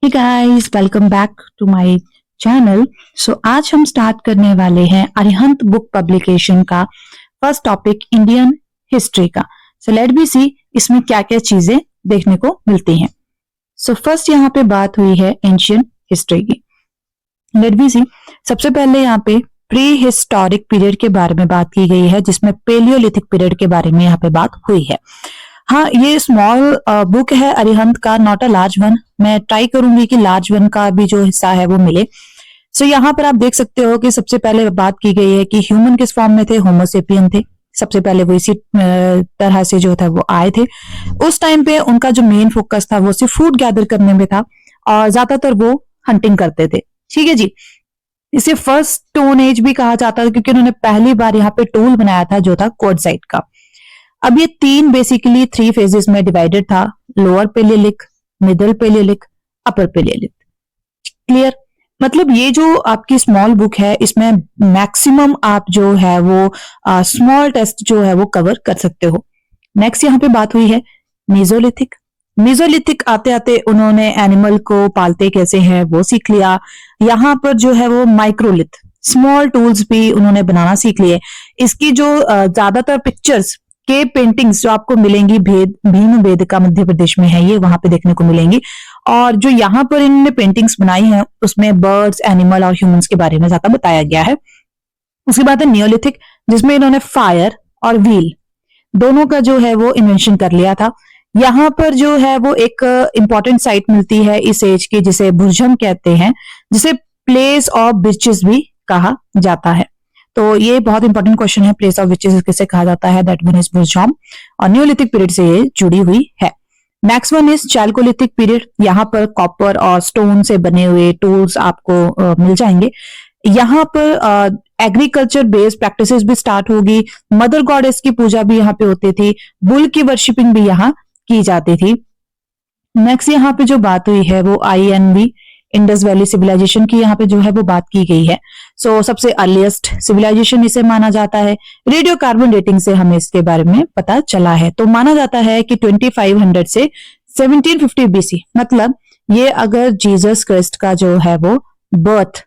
Hey guys, welcome back to my channel. So आज हम start करने वाले हैं अरिहंत बुक पब्लिकेशन का फर्स्ट टॉपिक इंडियन हिस्ट्री का। सो लेट बी सी इसमें क्या क्या चीजें देखने को मिलती हैं। सो फर्स्ट यहाँ पे बात हुई है एंशियंट हिस्ट्री की। लेट बी सी, सबसे पहले यहाँ पे प्री हिस्टोरिक पीरियड के बारे में बात की गई है, जिसमें पेलियोलिथिक पीरियड के बारे में यहाँ पे बात हुई है। हाँ, ये स्मॉल बुक है अरिहंत का, नॉट अ लार्ज वन। मैं ट्राई करूंगी कि लार्ज वन का भी जो हिस्सा है वो मिले। सो यहाँ पर आप देख सकते हो कि सबसे पहले बात की गई है कि ह्यूमन किस फॉर्म में थे, होमोसेपियन थे। सबसे पहले वो इसी तरह से जो था वो आए थे। उस टाइम पे उनका जो मेन फोकस था वो सिर्फ फूड गैदर करने में था और ज्यादातर वो हंटिंग करते थे। ठीक है जी। इसे फर्स्ट स्टोन एज भी कहा जाता है क्योंकि उन्होंने पहली बार यहाँ पे टूल बनाया था जो था क्वार्टजाइट का। अब ये बेसिकली थ्री फेजेस में डिवाइडेड था, लोअर पेलियोलिक, मिडिल पेलियोलिक, अपर पेलियोलिक। क्लियर? मतलब ये जो आपकी स्मॉल बुक है इसमें मैक्सिमम आप जो है वो स्मॉल टेस्ट जो है वो कवर कर सकते हो। नेक्स्ट यहाँ पे बात हुई है मेसोलिथिक। मेसोलिथिक आते आते उन्होंने एनिमल को पालते कैसे हैं वो सीख लिया। यहाँ पर जो है वो माइक्रोलिथ, स्मॉल टूल्स भी उन्होंने बनाना सीख लिए। इसकी जो ज्यादातर पिक्चर्स के पेंटिंग्स जो आपको मिलेंगी भीम बेदका मध्य प्रदेश में है, ये वहां पे देखने को मिलेंगी। और जो यहाँ पर इन्होंने पेंटिंग्स बनाई है उसमें बर्ड्स, एनिमल और ह्यूमंस के बारे में ज्यादा बताया गया है। उसके बाद है नियोलिथिक, जिसमें इन्होंने फायर और व्हील दोनों का जो है वो इन्वेंशन कर लिया था। यहाँ पर जो है वो एक इंपॉर्टेंट साइट मिलती है इस एज की, जिसे बुर्जम कहते हैं, जिसे प्लेस ऑफ बिचेस भी कहा जाता है। तो ये बहुत इंपॉर्टेंट क्वेश्चन है, प्लेस ऑफ विचेस किसे कहा जाता है, दैट वन इज बुर्जम। और न्यूलिथिक पीरियड से ये जुड़ी हुई है। Next one is Chalcolithic period. यहाँ पर कॉपर और स्टोन से बने हुए टूल्स आपको मिल जाएंगे। यहाँ पर एग्रीकल्चर बेस्ड प्रैक्टिसेस भी स्टार्ट होगी। मदर गॉडेस की पूजा भी यहाँ पे होती थी। बुल की वर्शिपिंग भी यहाँ की जाती थी। नेक्स्ट यहाँ पे जो बात हुई है वो INV, इंडस वैली सिविलाइजेशन की यहाँ पे जो है वो बात की गई है। सो सबसे अर्लीस्ट सिविलाइजेशन इसे माना जाता है। रेडियो कार्बन डेटिंग से हमें इसके बारे में पता चला है। तो माना जाता है कि 2500 से 1750 BC, मतलब ये अगर जीसस क्राइस्ट का जो है वो बर्थ,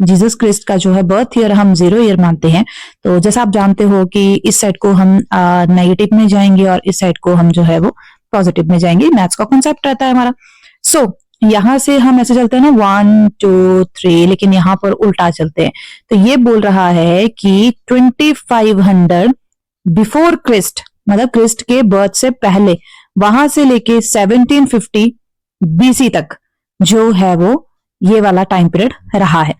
जीसस क्रिस्ट का जो है बर्थ ईयर हम 0 ईयर मानते हैं। तो जैसा आप जानते हो कि इस साइड को हम नेगेटिव में जाएंगे और इस साइड को हम जो है वो पॉजिटिव में जाएंगे। मैथ्स का कॉन्सेप्ट रहता है हमारा। सो यहां से हम ऐसे चलते हैं ना 1 2 3, लेकिन यहाँ पर उल्टा चलते हैं। तो ये बोल रहा है कि 2500 बिफोर क्रिस्ट, मतलब क्रिस्ट के बर्थ से पहले, वहां से लेके 1750 BC तक जो है वो ये वाला टाइम पीरियड रहा है।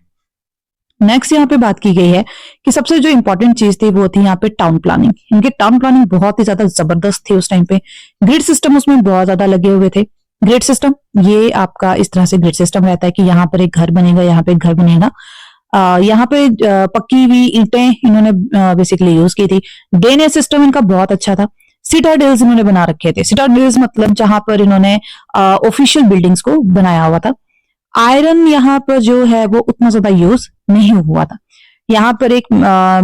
नेक्स्ट यहाँ पे बात की गई है कि सबसे जो इंपॉर्टेंट चीज थी वो थी यहाँ पे टाउन प्लानिंग। इनकी टाउन प्लानिंग बहुत ही ज्यादा जबरदस्त थी उस टाइम पे। ग्रिड सिस्टम उसमें बहुत ज्यादा लगे हुए थे। ग्रिड सिस्टम ये आपका इस तरह से ग्रिड सिस्टम रहता है कि यहाँ पर एक घर बनेगा, यहाँ पे एक घर बनेगा। यहाँ पे पक्की हुई ईंटें इन्होंने बेसिकली यूज की थी। ड्रेनेज सिस्टम इनका बहुत अच्छा था। सिटाडेल्स इन्होंने बना रखे थे। सिटाडेल्स मतलब जहां पर इन्होंने ऑफिशियल बिल्डिंग्स को बनाया हुआ था। आयरन यहाँ पर जो है वो उतना ज्यादा यूज नहीं हुआ था। यहाँ पर एक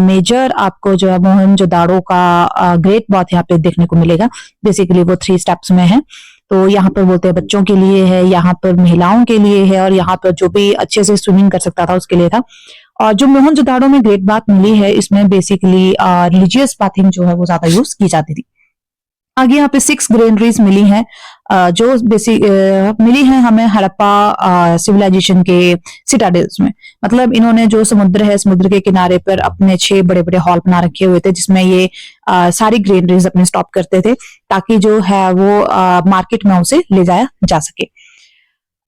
मेजर आपको जो है मोहनजोदाड़ो का ग्रेट बाथ यहाँ पे देखने को मिलेगा। बेसिकली वो 3 स्टेप्स में है। तो यहाँ पर बोलते हैं बच्चों के लिए है, यहाँ पर महिलाओं के लिए है, और यहाँ पर जो भी अच्छे से स्विमिंग कर सकता था उसके लिए था। और जो मोहनजोदाड़ो में ग्रेट बाथ मिली है इसमें बेसिकली रिलीजियस बाथिंग जो है वो ज्यादा यूज की जाती थी। आगे यहाँ पे 6 ग्रेनरीज मिली हैं जो बेसिक मिली हैं हमें हड़प्पा सिविलाइजेशन के सिटाडेल्स में। मतलब इन्होंने जो समुद्र है, समुद्र के किनारे पर अपने 6 बड़े बड़े हॉल बना रखे हुए थे, जिसमें ये सारी ग्रेनरीज अपने स्टॉक करते थे ताकि जो है वो मार्केट में उसे ले जाया जा सके।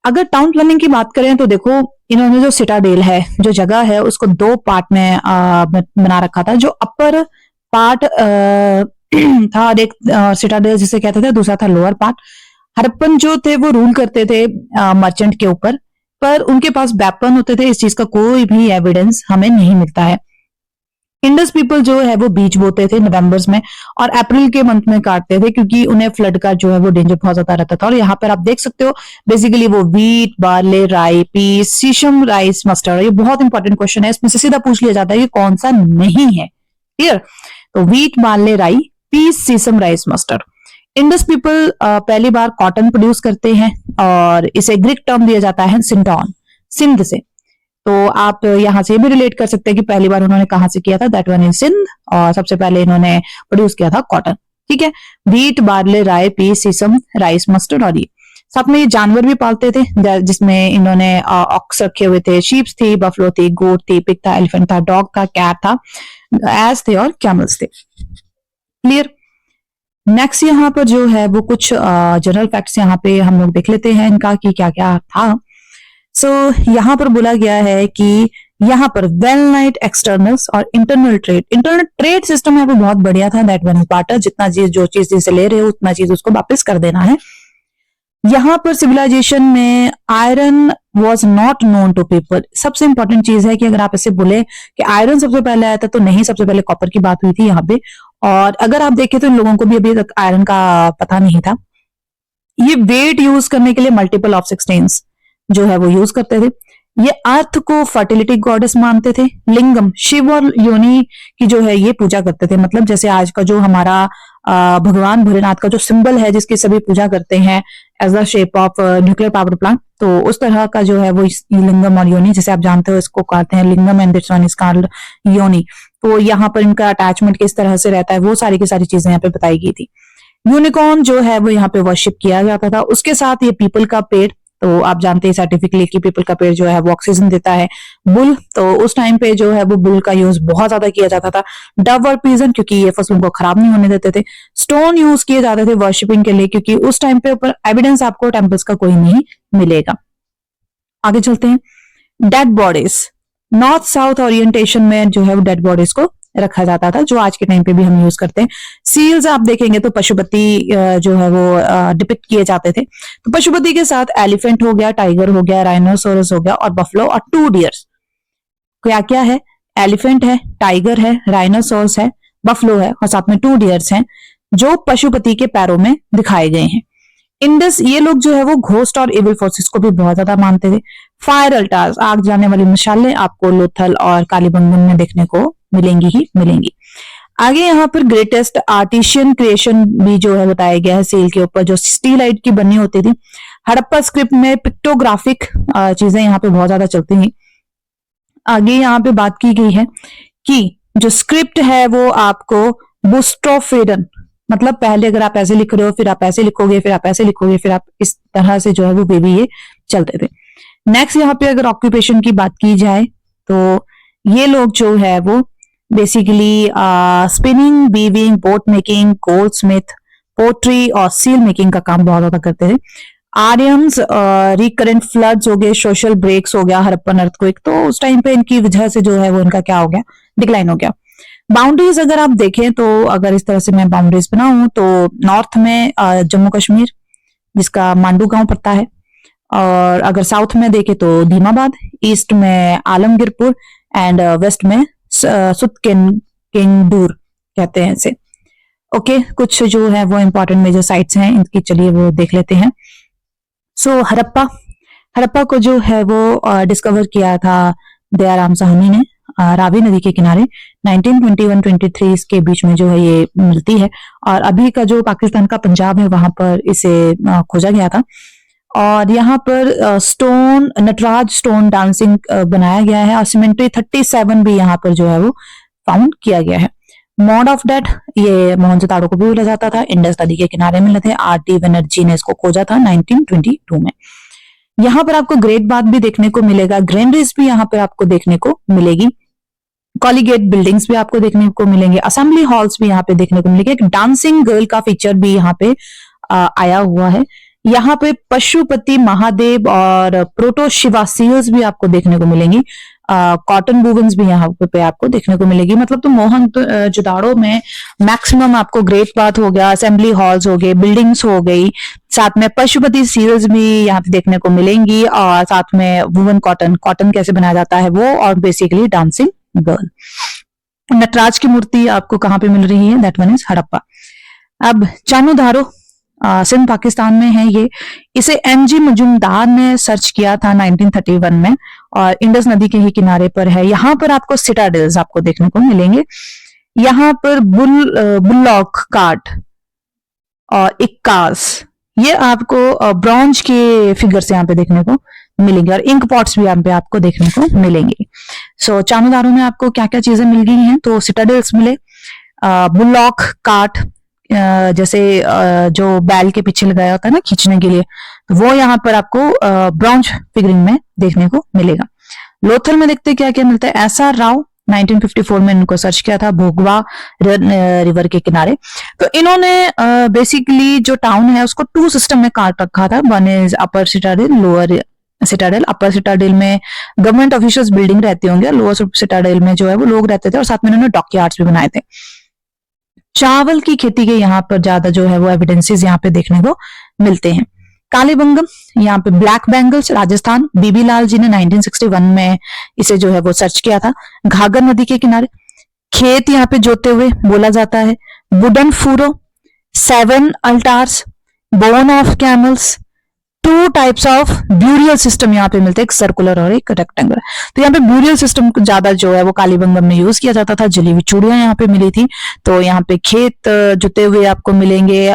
अगर टाउन प्लानिंग की बात करें तो देखो, इन्होंने जो सिटाडेल है, जो जगह है, उसको 2 पार्ट में बना रखा था। जो अपर पार्ट था और एक सिटाडेल जिसे कहते थे, दूसरा था लोअर पार्ट। हड़प्पन जो थे वो रूल करते थे मर्चेंट के ऊपर, पर उनके पास वेपन होते थे। इस चीज का कोई भी एविडेंस हमें नहीं मिलता है। इंडस पीपल जो है वो बीज बोते थे नवंबर्स में और अप्रैल के मंथ में काटते थे, क्योंकि उन्हें फ्लड का जो है वो डेंजर बहुत ज्यादा रहता था। और यहाँ पर आप देख सकते हो बेसिकली वो व्हीट, बार्ले, राई, पीस, सीशम, राइस, मस्टर्ड। ये बहुत इंपॉर्टेंट क्वेश्चन है, इसमें से सीधा पूछ लिया जाता है कि कौन सा नहीं है। क्लियर? तो व्हीट, बार्ले, राई, पीस, सीसम, राइस, मस्टर्ड, इंडस पीपल पहली बार कॉटन प्रोड्यूस करते हैं और इसे ग्रीक टर्म दिया जाता है सिंटॉन, सिंध से। तो आप यहाँ से भी रिलेट कर सकते हैं कि पहली बार उन्होंने कहां से किया था, दैट वन इन सिंध, और सबसे पहले इन्होंने प्रोड्यूस किया था कॉटन। ठीक है, व्हीट, बार्ले, राय, पीस, सीसम, राइस, मस्टर्ड और ये साथ में ये जानवर भी पालते थे, जिसमें इन्होंने ऑक्स रखे हुए थे, शीप्स थी, बफलो थी, गोट थी, पिग था, एलिफेंट था, डॉग था, कैट था, एस थे और कैमल्स थे। क्लियर। नेक्स्ट यहाँ पर जो है वो कुछ जनरल फैक्ट्स यहाँ पे हम लोग देख लेते हैं इनका कि क्या क्या था। सो यहाँ पर बोला गया है कि यहाँ पर वेल नाइट एक्सटर्नल्स और इंटरनल ट्रेड सिस्टम यहाँ पे बहुत बढ़िया था। दैट वन पार्टर, जितना चीज जो चीज जिसे ले रहे हो उतना चीज उसको वापस कर देना है। यहाँ पर सिविलाइजेशन में iron was not known to people. सबसे इंपॉर्टेंट चीज है कि अगर आप ऐसे बोले कि आयरन सबसे पहले आया था तो नहीं, सबसे पहले कॉपर की बात हुई थी यहाँ पे। और अगर आप देखें तो इन लोगों को भी अभी तक आयरन का पता नहीं था। ये वेट यूज करने के लिए मल्टीपल ऑफ 16 जो है वो यूज करते थे। ये अर्थ को फर्टिलिटी गॉडेस मानते थे। लिंगम, शिव और योनि की जो है ये पूजा करते थे। मतलब जैसे आज का जो हमारा भगवान भोलेनाथ का जो सिंबल है जिसकी सभी पूजा करते हैं as the shape of nuclear power plant, तो उस तरह का जो है वो लिंगम और योनि, जैसे आप जानते हो इसको कहते हैं lingam and this one is called yoni. तो यहाँ पर इनका अटैचमेंट किस तरह से रहता है वो सारी की सारी चीजें यहाँ पे बताई गई थी। यूनिकॉर्न जो है वो यहाँ पे वर्शिप किया जाता था। उसके साथ ये पीपल का पेड़, तो आप जानते हैं साइंटिफिकली कि पीपल का पेड़ जो है वो ऑक्सीजन देता है। बुल, तो उस टाइम पे जो है वो बुल का यूज बहुत ज्यादा किया जाता था। डव और पीजन, क्योंकि ये फसलों को खराब नहीं होने देते थे। स्टोन यूज किए जाते थे वर्शिपिंग के लिए, क्योंकि उस टाइम पे ऊपर एविडेंस आपको टेम्पल्स का कोई नहीं मिलेगा। आगे चलते हैं। Dead bodies, north south orientation में जो है वो डेड बॉडीज को रखा जाता था, जो आज के टाइम पे भी हम यूज करते हैं। सील्स आप देखेंगे तो पशुपति जो है वो डिपिक्ट किए जाते थे। तो पशुपति के साथ एलिफेंट हो गया, टाइगर हो गया, राइनोसोरस हो गया और बफलो और 2 डियर्स। क्या क्या है? एलिफेंट है, टाइगर है, राइनोसोरस है, बफलो है और साथ में 2 डियर्स हैं जो पशुपति के पैरों में दिखाए गए हैं। इंडस, ये लोग जो है वो घोस्ट और इविल फोर्सेस को भी बहुत ज्यादा मानते थे। फायर अल्टार्स, आग जाने वाली मशालें आपको लोथल और कालीबंगन में देखने को मिलेंगी ही मिलेंगी। आगे यहाँ पर ग्रेटेस्ट आर्टिशियन क्रिएशन भी जो है बताया गया है सील के ऊपर, जो स्टीलाइट की बनी होती थी। हड़प्पा स्क्रिप्ट में पिक्टोग्राफिक चीजें यहाँ पे बहुत ज्यादा चलती हैं। आगे यहाँ पे बात की गई है कि जो स्क्रिप्ट है वो आपको बुस्ट्रोफेरन, मतलब पहले अगर आप ऐसे लिख रहे हो फिर आप ऐसे लिखोगे, फिर आप ऐसे लिखोगे, फिर आप इस तरह से जो है वो बेबी ये चलते थे। नेक्स्ट यहाँ पे अगर ऑक्यूपेशन की बात की जाए तो ये लोग जो है वो basically spinning, weaving, boat making, gold smith, pottery और सील मेकिंग का काम बहुत ज्यादा करते थे। आर्यंस, रिकरेंट फ्लड्स हो गए, सोशल ब्रेक्स हो गया, हड़प्पन अर्थक्वेक, तो उस टाइम पे इनकी वजह से जो है वो इनका क्या हो गया, डिक्लाइन हो गया। बाउंड्रीज अगर आप देखें तो अगर इस तरह से मैं बाउंड्रीज बनाऊं तो नॉर्थ में जम्मू कश्मीर जिसका मांडू गांव पड़ता है, और अगर साउथ में देखें तो धीमाबाद, ईस्ट में आलमगीरपुर एंड वेस्ट में सुतकेंदूर कहते हैं इसे। ओके, कुछ जो है वो इंपॉर्टेंट मेजर साइट्स हैं इनकी, चलिए वो देख लेते हैं। सो हड़प्पा को जो है वो डिस्कवर किया था दयाराम साहनी ने रावी नदी के किनारे 1921-23 के बीच में जो है ये मिलती है। और अभी का जो पाकिस्तान का पंजाब है वहां पर इसे खोजा गया था। और यहाँ पर स्टोन, नटराज स्टोन डांसिंग बनाया गया है और सीमेंट्री 37 भी यहाँ पर जो है वो फाउंड किया गया है। मॉड ऑफ डेट, ये मोहनजोदाड़ो को भी बोला जाता था, इंडस नदी के किनारे मिले थे। आर.टी. बनर्जी ने इसको खोजा था 1922 में। यहाँ पर आपको ग्रेट बाथ भी देखने को मिलेगा, ग्रेनरीज भी यहाँ पर आपको देखने को मिलेगी, कॉलीगेट बिल्डिंग्स भी आपको देखने को मिलेंगे, असेंबली हॉल्स भी यहाँ पे देखने को मिलेंगे। एक डांसिंग गर्ल का फीचर भी यहाँ पे आया हुआ है। यहाँ पे पशुपति महादेव और प्रोटो शिवा सील्स भी आपको देखने को मिलेंगी। कॉटन वुवन्स भी यहाँ पे आपको देखने को मिलेगी। मतलब तो मोहन जोदाड़ो में मैक्सिमम आपको ग्रेट बाथ हो गया, असेंबली हॉल्स हो गए, बिल्डिंग्स हो गई, साथ में पशुपति सील्स भी यहाँ पे देखने को मिलेंगी, और साथ में वुवन कॉटन कैसे बनाया जाता है वो, और बेसिकली डांसिंग गर्ल। नटराज की मूर्ति आपको कहां पे मिल रही है, दैट वन इज हड़प्पा। अब चानोदारो सिंध पाकिस्तान में है ये। इसे एनजी मजूमदार ने सर्च किया था 1931 में और इंडस नदी के ही किनारे पर है। यहाँ पर आपको सिटाडेल्स आपको देखने को मिलेंगे। यहाँ पर बुल्लॉक कार्ट और इक्कास, ये आपको ब्रॉन्ज के फिगर्स यहाँ पे देखने को मिलेंगे और इंक पॉट्स भी यहाँ पे आपको देखने को मिलेंगे। सो चामुदारों में आपको क्या क्या चीजें मिल गई हैं, तो सिटाडेल्स मिले, बुलॉक कार्ट, जैसे जो बैल के पीछे लगाया होता है ना खींचने के लिए, तो वो यहाँ पर आपको ब्रॉन्ज फिगरिंग में देखने को मिलेगा। लोथल में देखते क्या क्या मिलता है, एसआर राव 1954 में इनको सर्च किया था भोगवा रिवर के किनारे। तो इन्होंने बेसिकली जो टाउन है उसको 2 सिस्टम में काट रखा था, one is upper Citadel, lower Citadel. Upper Citadel में गवर्नमेंट ऑफिशियल्स बिल्डिंग रहते होंगे, लोअर सिटाडेल में जो है वो लोग रहते थे, और साथ में इन्होंने डॉकयार्ड्स भी बनाए थे। चावल की खेती के यहाँ पर ज्यादा जो है वो एविडेंसेस यहाँ पे देखने को मिलते हैं। कालीबंगम, यहाँ पे ब्लैक बैंगल्स, राजस्थान, बीबी लाल जी ने 1961 में इसे जो है वो सर्च किया था। घाघर नदी के किनारे खेत यहाँ पे जोते हुए बोला जाता है। Wooden furrow, 7 altars, bone of camels, 2 types of burial system यहाँ पे मिलते हैं, एक सर्कुलर और एक रेक्टेंगुलर। तो यहाँ पे ब्यूरियल सिस्टम ज्यादा जो है वो कालीबंगम में यूज किया जाता था। जली हुई चूड़ियां यहाँ पे मिली थी, तो यहाँ पे खेत जुते हुए आपको मिलेंगे,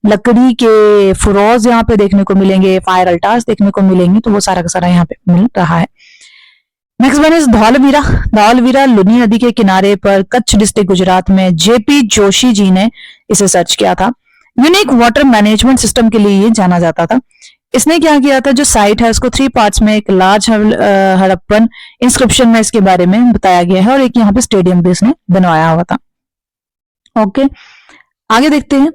लकड़ी के फुरोज यहाँ पे देखने को मिलेंगे, फायर अल्टार्स देखने को मिलेंगे, तो वो सारा का सारा यहाँ पे मिल रहा है। Next one is Dholavira. Dholavira Luni नदी के किनारे पर कच्छ डिस्ट्रिक्ट गुजरात में जेपी जोशी जी ने इसे सर्च किया था। यूनिक वाटर मैनेजमेंट सिस्टम के लिए ये जाना जाता था। इसने क्या किया था, जो साइट है उसको 3 पार्ट्स में, एक लार्ज हड़प्पन इंस्क्रिप्शन में इसके बारे में बताया गया है, और एक यहाँ पे स्टेडियम भी इसने बनवाया हुआ था। ओके, आगे देखते हैं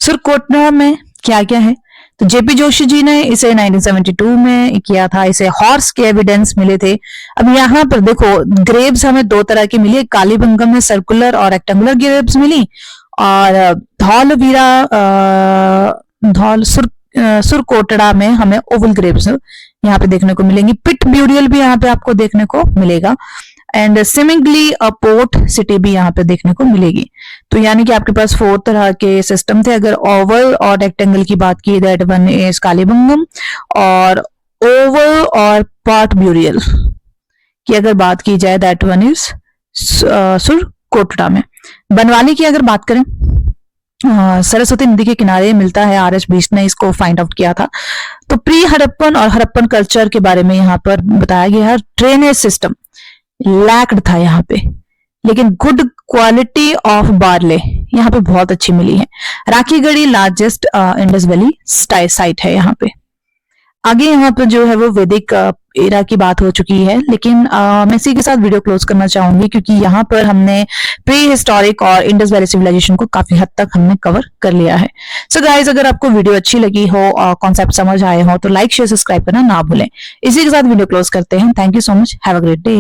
सुरकोटरा में क्या क्या है। तो जेपी जोशी जी ने इसे 1972 में किया था। इसे हॉर्स के एविडेंस मिले थे। अब यहाँ पर देखो ग्रेव्स हमें 2 तरह की मिली, कालीबंगम में सर्कुलर और रेक्टेंगुलर ग्रेव्स मिली, और धौलवीरा सुरकोटड़ा में हमें ओवल ग्रेव्स यहाँ पे देखने को मिलेंगी। पिट ब्यूरियल भी यहाँ पे आपको देखने को मिलेगा, एंड सिमिंगली पोर्ट सिटी भी यहाँ पे देखने को मिलेगी। तो यानी कि आपके पास 4 तरह के सिस्टम थे। अगर ओवल और रेक्टेंगल की बात की, दैट वन इज कालीबंगम, और ओवल और पार्ट ब्यूरियल की अगर बात की जाए, दैट वन इज सुरकोटड़ा में। बनवाली की अगर बात करें, सरस्वती नदी के किनारे मिलता है, आर एच बीस्ट ने इसको फाइंड आउट किया था। तो प्री हड़प्पन और हड़प्पन कल्चर के बारे में यहाँ पर बताया गया है। ड्रेनेज सिस्टम लैक्ड था यहाँ पे, लेकिन गुड क्वालिटी ऑफ बार्ले यहाँ पे बहुत अच्छी मिली है। Rakhigarhi largest Indus valley site है यहाँ पे। आगे यहाँ पर जो है वो वैदिक एरा की बात हो चुकी है, लेकिन मैं इसी के साथ वीडियो क्लोज करना चाहूंगी, क्योंकि यहाँ पर हमने प्री हिस्टोरिक और इंडस वैली सिविलाइजेशन को काफी हद तक हमने कवर कर लिया है। सो गाइस, अगर आपको वीडियो अच्छी लगी हो और कॉन्सेप्ट समझ आए हो तो लाइक शेयर सब्सक्राइब करना ना भूलें। इसी के साथ वीडियो क्लोज करते हैं। Thank you so much, have a great day.